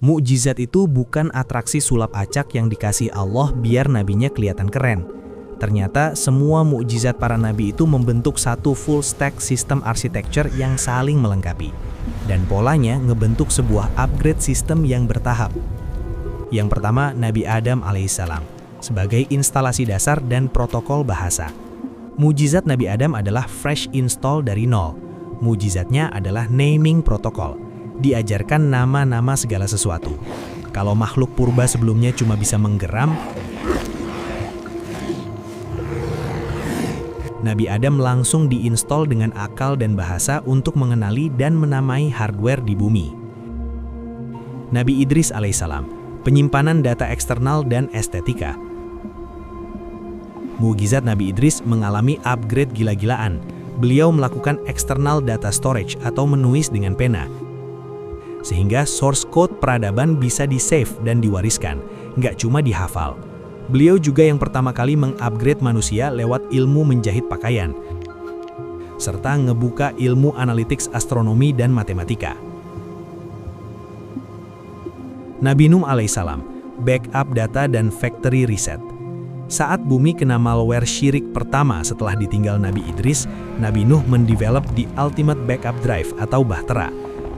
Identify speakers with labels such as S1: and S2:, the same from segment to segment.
S1: Mukjizat itu bukan atraksi sulap acak yang dikasih Allah biar nabinya kelihatan keren. Ternyata semua mukjizat para nabi itu membentuk satu full stack sistem arsitektur yang saling melengkapi. Dan polanya ngebentuk sebuah upgrade sistem yang bertahap. Yang pertama, Nabi Adam alaihissalam sebagai instalasi dasar dan protokol bahasa. Mukjizat Nabi Adam adalah fresh install dari nol. Mukjizatnya adalah naming protokol. Diajarkan nama-nama segala sesuatu. Kalau makhluk purba sebelumnya cuma bisa menggeram, Nabi Adam langsung diinstal dengan akal dan bahasa untuk mengenali dan menamai hardware di bumi. Nabi Idris alaihissalam, penyimpanan data eksternal dan estetika. Mukjizat Nabi Idris mengalami upgrade gila-gilaan. Beliau melakukan external data storage atau menulis dengan pena. Sehingga source code peradaban bisa di-save dan diwariskan, nggak cuma dihafal. Beliau juga yang pertama kali mengupgrade manusia lewat ilmu menjahit pakaian, serta ngebuka ilmu analytics astronomi dan matematika. Nabi Nuh alaihissalam, backup data dan factory reset. Saat bumi kena malware syirik pertama setelah ditinggal Nabi Idris, Nabi Nuh mendevelop the ultimate backup drive atau bahtera.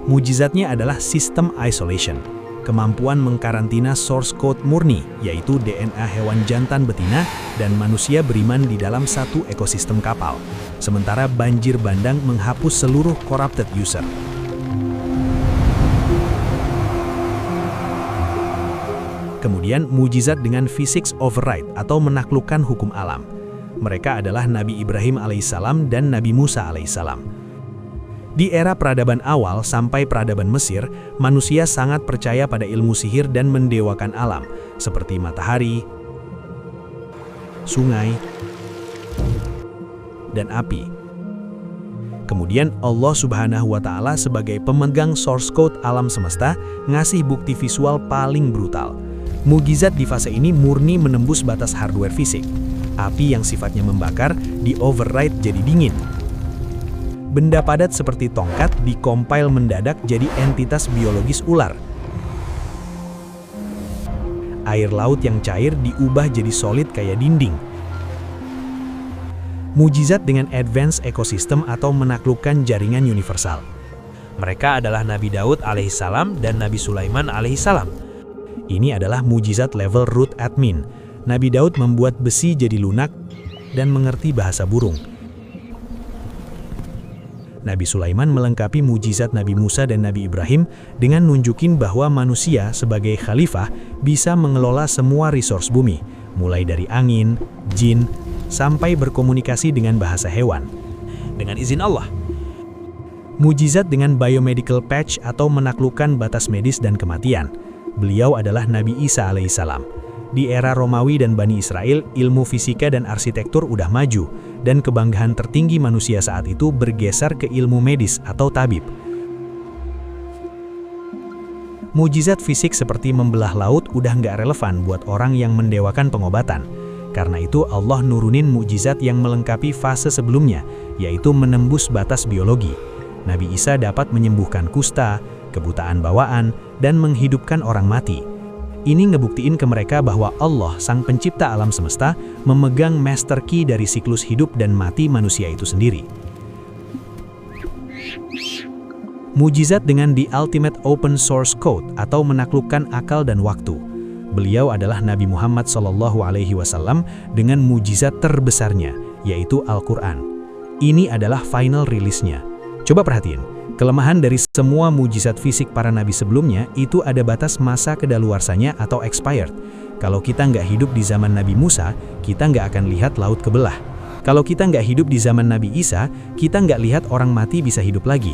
S1: Mukjizatnya adalah sistem isolation, kemampuan mengkarantina source code murni, yaitu DNA hewan jantan betina dan manusia beriman di dalam satu ekosistem kapal. Sementara banjir bandang menghapus seluruh corrupted user. Kemudian mukjizat dengan physics override atau menaklukkan hukum alam. Mereka adalah Nabi Ibrahim alaihissalam dan Nabi Musa alaihissalam. Di era peradaban awal sampai peradaban Mesir, manusia sangat percaya pada ilmu sihir dan mendewakan alam, seperti matahari, sungai, dan api. Kemudian Allah Subhanahu wa Ta'ala sebagai pemegang source code alam semesta ngasih bukti visual paling brutal. Mukjizat di fase ini murni menembus batas hardware fisik. Api yang sifatnya membakar di-override jadi dingin. Benda padat seperti tongkat dikompil mendadak jadi entitas biologis ular. Air laut yang cair diubah jadi solid kayak dinding. Mukjizat dengan advance ekosistem atau menaklukkan jaringan universal. Mereka adalah Nabi Daud alaihissalam dan Nabi Sulaiman alaihissalam. Ini adalah mukjizat level root admin. Nabi Daud membuat besi jadi lunak dan mengerti bahasa burung. Nabi Sulaiman melengkapi mukjizat Nabi Musa dan Nabi Ibrahim dengan nunjukin bahwa manusia sebagai khalifah bisa mengelola semua resource bumi, mulai dari angin, jin, sampai berkomunikasi dengan bahasa hewan. Dengan izin Allah. Mukjizat dengan biomedical patch atau menaklukkan batas medis dan kematian. Beliau adalah Nabi Isa alaihissalam. Di era Romawi dan Bani Israel, ilmu fisika dan arsitektur udah maju, dan kebanggaan tertinggi manusia saat itu bergeser ke ilmu medis atau tabib. Mukjizat fisik seperti membelah laut udah nggak relevan buat orang yang mendewakan pengobatan. Karena itu Allah nurunin mukjizat yang melengkapi fase sebelumnya, yaitu menembus batas biologi. Nabi Isa dapat menyembuhkan kusta, kebutaan bawaan, dan menghidupkan orang mati. Ini ngebuktiin ke mereka bahwa Allah, sang pencipta alam semesta, memegang master key dari siklus hidup dan mati manusia itu sendiri. Mukjizat dengan the ultimate open source code atau menaklukkan akal dan waktu. Beliau adalah Nabi Muhammad SAW dengan mukjizat terbesarnya, yaitu Al-Quran. Ini adalah final release-nya. Coba perhatiin. Kelemahan dari semua mukjizat fisik para nabi sebelumnya itu ada batas masa kedaluarsanya atau expired. Kalau kita nggak hidup di zaman Nabi Musa, kita nggak akan lihat laut kebelah. Kalau kita nggak hidup di zaman Nabi Isa, kita nggak lihat orang mati bisa hidup lagi.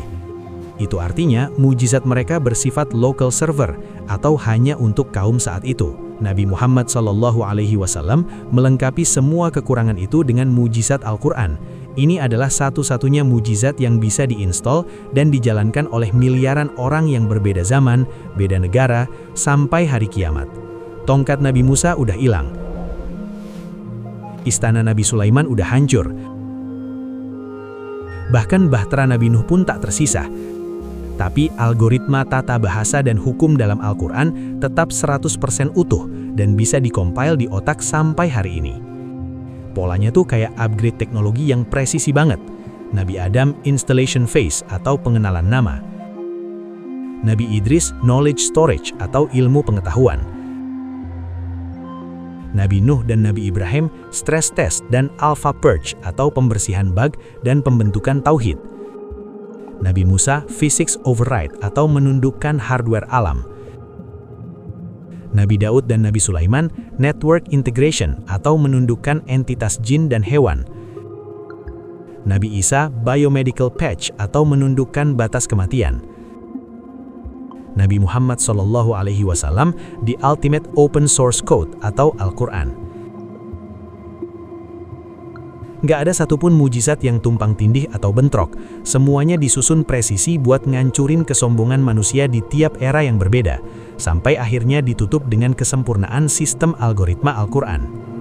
S1: Itu artinya mukjizat mereka bersifat local server atau hanya untuk kaum saat itu. Nabi Muhammad SAW melengkapi semua kekurangan itu dengan mukjizat Al-Quran. Ini adalah satu-satunya mukjizat yang bisa diinstal dan dijalankan oleh miliaran orang yang berbeda zaman, beda negara, sampai hari kiamat. Tongkat Nabi Musa udah hilang. Istana Nabi Sulaiman udah hancur. Bahkan bahtera Nabi Nuh pun tak tersisa. Tapi algoritma tata bahasa dan hukum dalam Al-Quran tetap 100% utuh dan bisa dikompil di otak sampai hari ini. Polanya tuh kayak upgrade teknologi yang presisi banget. Nabi Adam installation phase atau pengenalan nama. Nabi Idris knowledge storage atau ilmu pengetahuan. Nabi Nuh dan Nabi Ibrahim stress test dan alpha purge atau pembersihan bug dan pembentukan tauhid. Nabi Musa physics override atau menundukkan hardware alam. Nabi Daud dan Nabi Sulaiman network integration atau menundukkan entitas jin dan hewan. Nabi Isa biomedical patch atau menundukkan batas kematian. Nabi Muhammad SAW the ultimate open source code atau Al-Quran. Nggak ada satupun mujizat yang tumpang tindih atau bentrok. Semuanya disusun presisi buat ngancurin kesombongan manusia di tiap era yang berbeda, sampai akhirnya ditutup dengan kesempurnaan sistem algoritma Al-Quran.